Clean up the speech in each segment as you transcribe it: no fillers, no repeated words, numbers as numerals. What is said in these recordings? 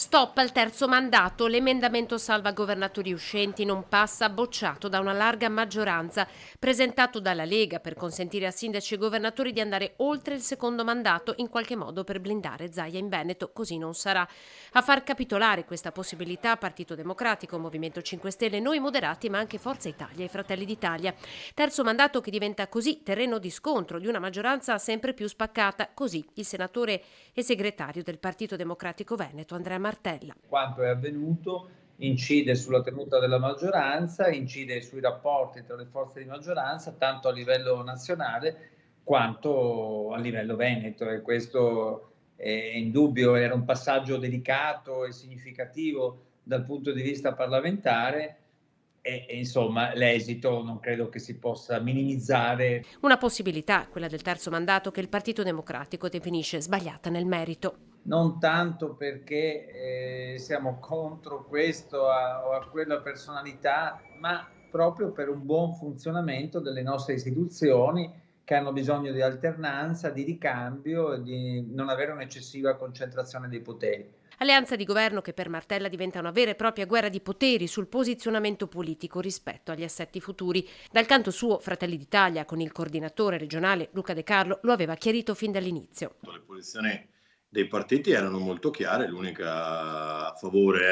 Stop al terzo mandato. L'emendamento salva governatori uscenti non passa, bocciato da una larga maggioranza, presentato dalla Lega per consentire a sindaci e governatori di andare oltre il secondo mandato, in qualche modo per blindare Zaia in Veneto. Così non sarà. A far capitolare questa possibilità Partito Democratico, Movimento 5 Stelle, Noi Moderati, ma anche Forza Italia e Fratelli d'Italia. Terzo mandato che diventa così terreno di scontro di una maggioranza sempre più spaccata. Così il senatore e segretario del Partito Democratico Veneto, Andrea Martella. Quanto è avvenuto incide sulla tenuta della maggioranza, incide sui rapporti tra le forze di maggioranza, tanto a livello nazionale quanto a livello veneto, e questo è indubbio, era un passaggio delicato e significativo dal punto di vista parlamentare e insomma l'esito non credo che si possa minimizzare. Una possibilità, quella del terzo mandato, che il Partito Democratico definisce sbagliata nel merito. Non tanto perché siamo contro questo o a quella personalità, ma proprio per un buon funzionamento delle nostre istituzioni che hanno bisogno di alternanza, di ricambio e di non avere un'eccessiva concentrazione dei poteri. Alleanza di governo che per Martella diventa una vera e propria guerra di poteri sul posizionamento politico rispetto agli assetti futuri. Dal canto suo, Fratelli d'Italia, con il coordinatore regionale Luca De Carlo, lo aveva chiarito fin dall'inizio. Le posizioni dei partiti erano molto chiare, l'unica a favore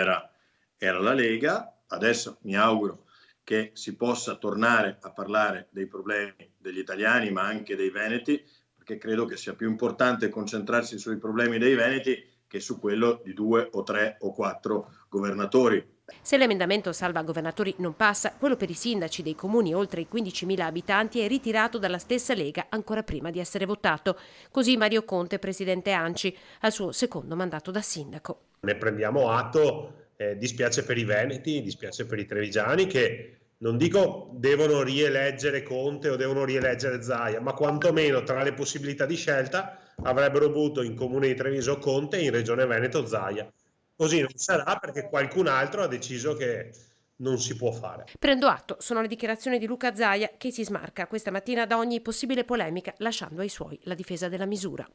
era la Lega. Adesso mi auguro che si possa tornare a parlare dei problemi degli italiani, ma anche dei veneti, perché credo che sia più importante concentrarsi sui problemi dei veneti che su quello di 2 o 3 o 4 governatori. Se l'emendamento salva governatori non passa, quello per i sindaci dei comuni oltre i 15.000 abitanti è ritirato dalla stessa Lega ancora prima di essere votato. Così Mario Conte, presidente ANCI, al suo secondo mandato da sindaco. Ne prendiamo atto, dispiace per i veneti, dispiace per i trevigiani che non dico devono rieleggere Conte o devono rieleggere Zaia, ma quantomeno tra le possibilità di scelta avrebbero avuto in comune di Treviso Conte e in regione Veneto Zaia. Così non sarà perché qualcun altro ha deciso che non si può fare. Prendo atto, sono le dichiarazioni di Luca Zaia che si smarca questa mattina da ogni possibile polemica, lasciando ai suoi la difesa della misura.